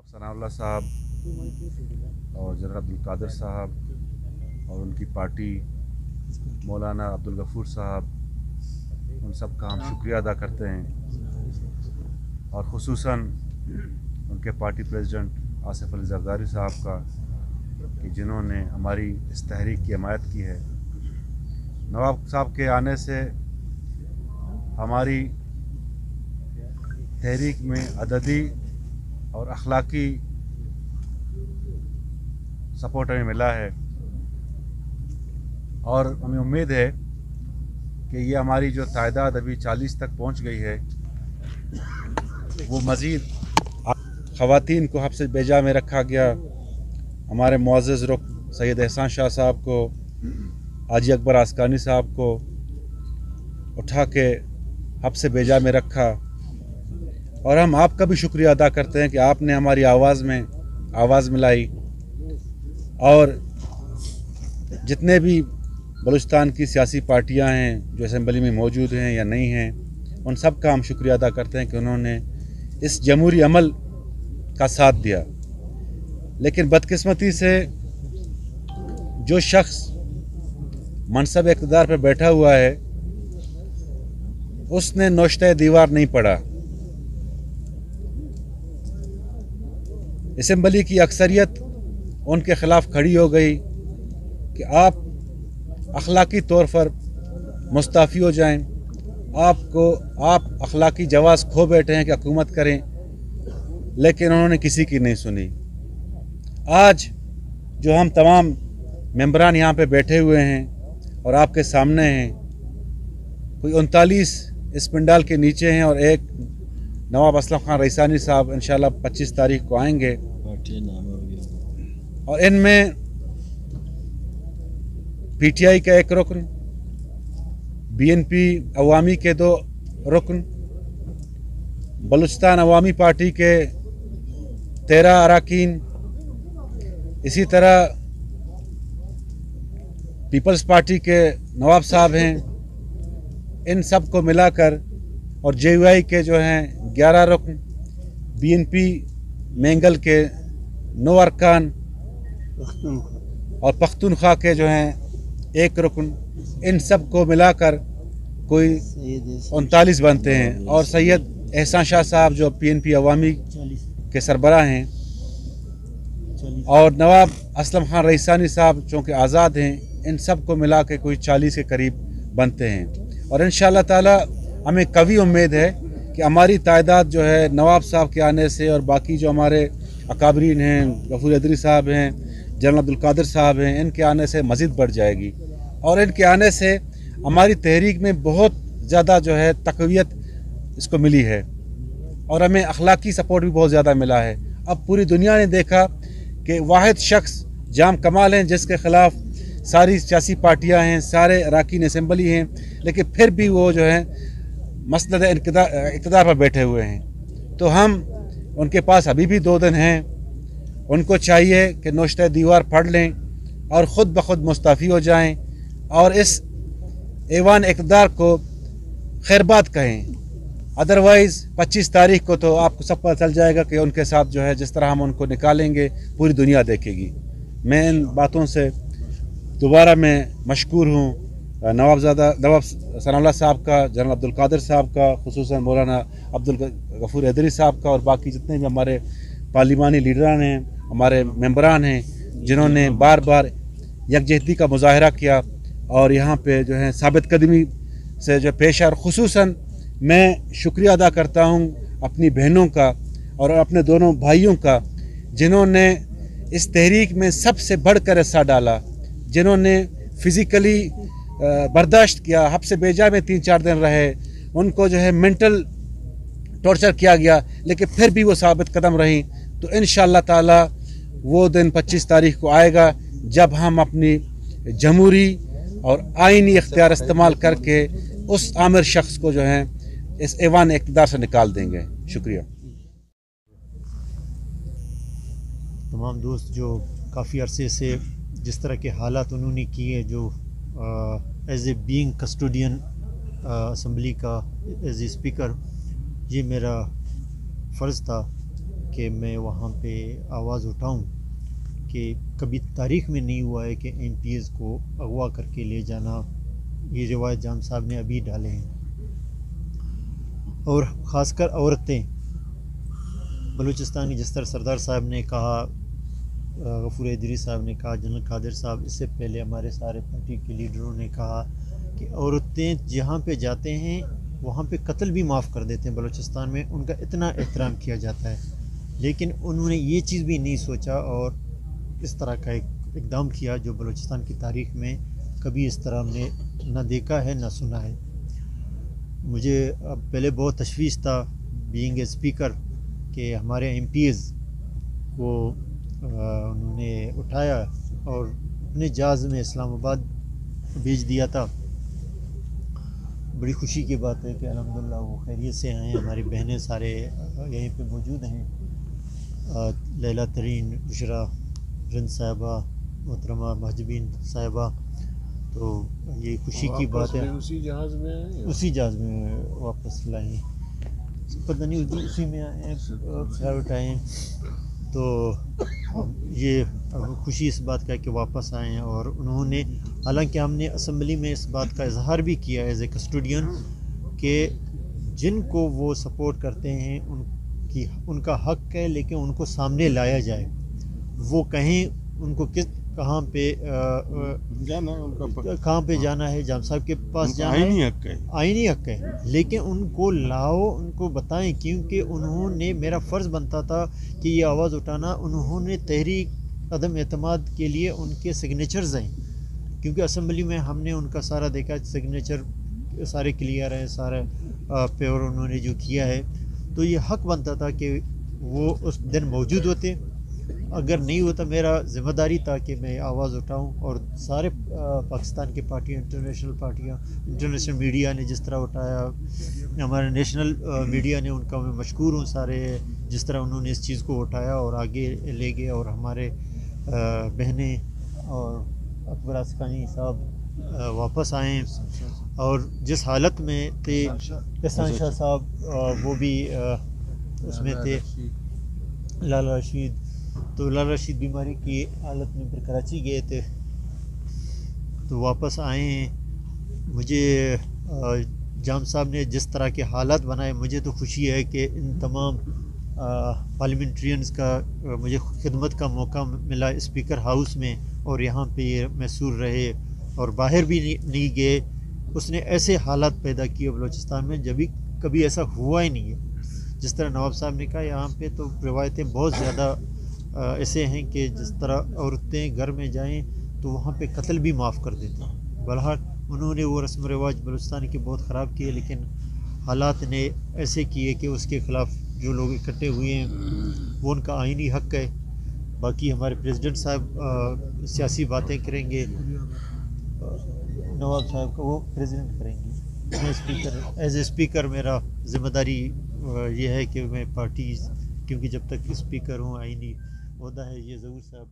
सनाउल्लाह साहब और जनरल अब्दुल कादिर साहब और उनकी पार्टी मौलाना अब्दुल गफूर साहब, उन सब का हम शुक्रिया अदा करते हैं, और ख़ुसूसन उनके पार्टी प्रेसिडेंट आसिफ अली ज़रदारी साहब का कि जिन्होंने हमारी इस तहरीक की हिमायत की है। नवाब साहब के आने से हमारी तहरीक में अददी और अखलाकी सपोर्ट हमें मिला है, और हमें उम्मीद है कि ये हमारी जो तादाद अभी 40 तक पहुंच गई है, वो मज़ीद ख़वातीन को हब्स बेजा में रखा गया। हमारे मुअज़्ज़ज़ रुख सैयद एहसान शाह साहब को, हाजी अकबर आस्कानी साहब को उठा के हब्स बेजा में रखा, और हम आपका भी शुक्रिया अदा करते हैं कि आपने हमारी आवाज़ में आवाज़ मिलाई, और जितने भी बलूचिस्तान की सियासी पार्टियां हैं जो असेंबली में मौजूद हैं या नहीं हैं, उन सब का हम शुक्रिया अदा करते हैं कि उन्होंने इस जमहूरी अमल का साथ दिया। लेकिन बदकिस्मती से जो शख्स मनसब इक़्तिदार पर बैठा हुआ है, उसने नोश्ते दीवार नहीं पढ़ा। असेंबली की अक्सरियत उनके ख़िलाफ़ खड़ी हो गई कि आप अखलाकी तौर पर मुस्ताफ़ी हो जाएं, आप अखलाकी जवाज़ खो बैठे हैं कि हुकूमत करें, लेकिन उन्होंने किसी की नहीं सुनी। आज जो हम तमाम मेंबरान यहाँ पे बैठे हुए हैं और आपके सामने हैं, कोई 39 इस पंडाल के नीचे हैं, और एक नवाब असलम खान रईसानी साहब इंशाल्लाह 25 तारीख को आएंगे, और इनमें PTI का एक रुकन, BNP अवामी के 2 रुकन, बलूचिस्तान अवामी पार्टी के 13 अरकान, इसी तरह पीपल्स पार्टी के नवाब साहब हैं। इन सब को मिलाकर, और JUI के जो हैं 11 रुकन, BNP मेंगल के 9 अरकान, और पख्तूनख्वा के जो हैं 1 रुकन, इन सब को मिलाकर कोई 39 बनते हैं। और सैयद एहसान शाह साहब जो PNP अवामी के सरबराह हैं, और नवाब असलम खान रईसानी साहब चूँकि आज़ाद हैं, इन सब को मिला के कोई 40 के करीब बनते हैं। और इंशाअल्लाह ताला हमें कभी उम्मीद है कि हमारी तादाद जो है नवाब साहब के आने से, और बाकी जो हमारे अकाबरीन हैं, गफूर अदरी साहब हैं, जनरल अब्दुल कादिर साहब हैं, इनके आने से मज़ीद बढ़ जाएगी, और इनके आने से हमारी तहरीक में बहुत ज़्यादा जो है तक़वियत इसको मिली है, और हमें अखलाकी सपोर्ट भी बहुत ज़्यादा मिला है। अब पूरी दुनिया ने देखा कि वाहिद शख्स जाम कमाल हैं जिसके ख़िलाफ़ सारी सियासी पार्टियां हैं, सारे अरकान असेंबली हैं, लेकिन फिर भी वो जो है मसनद इक़्तिदार पर बैठे हुए हैं। तो हम उनके पास अभी भी 2 दिन हैं, उनको चाहिए कि नोश्ते दीवार पढ़ लें और ख़ुद ब खुद मुस्ताफ़ी हो जाएं, और इस ऐवान इक़्तिदार को खैरबाद कहें। अदरवाइज़ 25 तारीख को तो आपको सब पता चल जाएगा कि उनके साथ जो है जिस तरह हम उनको निकालेंगे पूरी दुनिया देखेगी। मैं इन बातों से दोबारा मैं मशकूर हूँ नवाब सनाउल्लाह साहब का, जनरल अब्दुल कादिर साहब का, ख़ुसूसन मौलाना अब्दुल गफूर अदरी साहब का, और बाकी जितने भी हमारे पार्लिमानी लीडरान हैं, हमारे मेंबरान हैं, जिन्होंने बार बार यकजहती का मुजाहरा किया और यहाँ पे जो है साबित कदमी से जो पेश है। और ख़ुसूसन मैं शुक्रिया अदा करता हूँ अपनी बहनों का और अपने दोनों भाइयों का, जिन्होंने इस तहरीक में सबसे बढ़कर हिस्सा डाला, जिन्होंने फ़िज़िकली बर्दाश्त किया, हब्स बेजा में 3-4 दिन रहे, उनको जो है मेंटल टॉर्चर किया गया, लेकिन फिर भी वो साबित कदम रहीं। तो इंशाअल्लाह ताला वो दिन 25 तारीख को आएगा जब हम अपनी जमहूरी और आइनी इख्तियार इस्तेमाल करके उस आमिर शख्स को जो है इस ऐवान इक़्तिदार से निकाल देंगे। शुक्रिया। तमाम दोस्त जो काफ़ी अरसे से जिस तरह के हालात उन्होंने किए, जो as a being custodian assembly کا ایز اے اسپیکر یہ میرا فرض تھا کہ میں وہاں پہ آواز اٹھاؤں کہ کبھی تاریخ میں نہیں ہوا ہے کہ ایم پی ایز کو اغوا کر کے لے جانا. یہ روایت جام صاحب نے ابھی ڈالے ہیں. اور خاص کر عورتیں بلوچستانی، جس طرح سردار صاحب نے کہا، غفور ادری صاحب نے کہا، جنرل قادر صاحب، اس سے پہلے ہمارے سارے پارٹی کے لیڈروں نے کہا کہ عورتیں جہاں پہ جاتے ہیں وہاں پہ قتل بھی معاف کر دیتے ہیں. بلوچستان میں ان کا اتنا احترام کیا جاتا ہے، لیکن انہوں نے یہ چیز بھی نہیں سوچا اور اس طرح کا ایک اقدام کیا جو بلوچستان کی تاریخ میں کبھی اس طرح ہم نے نہ دیکھا ہے نہ سنا ہے. مجھے اب پہلے بہت تشویش تھا بینگ اے اسپیکر کہ ہمارے ایم پی ایز کو انہوں نے اٹھایا اور اپنے جہاز میں اسلام آباد بھیج دیا تھا. بڑی خوشی کی بات ہے کہ الحمدللہ وہ خیریت سے آئے ہیں. ہماری بہنیں سارے یہیں پہ موجود ہیں، لیلا ترین، بشرا، رند صاحبہ، محترمہ مہجبین صاحبہ. تو یہ خوشی کی بات ہے. اسی جہاز میں واپس لائیں، پتہ نہیں اسی میں آئے ہیں، فلائٹ آئے ہیں. تو یہ خوشی اس بات کا ہے کہ واپس آئے ہیں. اور انہوں نے، حالانکہ ہم نے اسمبلی میں اس بات کا اظہار بھی کیا ایز اے کسٹوڈین کہ جن کو وہ سپورٹ کرتے ہیں ان کا حق ہے، لیکن ان کو سامنے لایا جائے. وہ کہیں ان کو کہاں پہ جانا ہے، جام صاحب کے پاس جانا ہے، آئینی حق ہے، لیکن ان کو لاؤ، ان کو بتائیں، کیونکہ انہوں نے، میرا فرض بنتا تھا کہ یہ آواز اٹھانا. انہوں نے تحریک عدم اعتماد کے لیے ان کے سگنیچرز ہیں، کیونکہ اسمبلی میں ہم نے ان کا سارا دیکھا، سگنیچر سارے کلیئر ہیں، سارے پیور انہوں نے جو کیا ہے. تو یہ حق بنتا تھا کہ وہ اس دن موجود ہوتے. اگر نہیں ہوتا، میرا ذمہ داری تھا کہ میں آواز اٹھاؤں. اور سارے پاکستان کی پارٹیاں، انٹرنیشنل میڈیا نے جس طرح اٹھایا، ہمارے نیشنل میڈیا نے، ان کا میں مشکور ہوں سارے، جس طرح انہوں نے اس چیز کو اٹھایا اور آگے لے گئے. اور ہمارے بہنیں اور اکبر اسکانی صاحب واپس آئے ہیں. اور جس حالت میں تھے، احسان شاہ صاحب وہ بھی اس میں تھے، لالا رشید. تو لالا رشید بیماری کی حالت میں پھر کراچی گئے تھے، تو واپس آئے ہیں. مجھے جام صاحب نے جس طرح کے حالات بنائے، مجھے تو خوشی ہے کہ ان تمام پارلیمنٹرینز کا مجھے خدمت کا موقع ملا اسپیکر ہاؤس میں، اور یہاں پہ یہ محصور رہے اور باہر بھی نہیں گئے. اس نے ایسے حالات پیدا کیے بلوچستان میں جبھی کبھی ایسا ہوا ہی نہیں ہے. جس طرح نواب صاحب نے کہا، یہاں پہ تو روایتیں بہت زیادہ ایسے ہیں کہ جس طرح عورتیں گھر میں جائیں تو وہاں پہ قتل بھی معاف کر دیتے ہیں. بہرحال انہوں نے وہ رسم و رواج بلوچستان کے بہت خراب کیے، لیکن حالات نے ایسے کیے کہ اس کے خلاف جو لوگ اکٹھے ہوئے ہیں وہ ان کا آئینی حق ہے. باقی ہمارے پریزیڈنٹ صاحب سیاسی باتیں کریں گے، نواب صاحب کا وہ پریزیڈنٹ کریں گے. میں اسپیکر، ایز اے اسپیکر میرا ذمہ داری یہ ہے کہ میں پارٹی، کیونکہ جب تک اسپیکر ہوں آئینی عہدہ ہے، یہ ظہور صاحب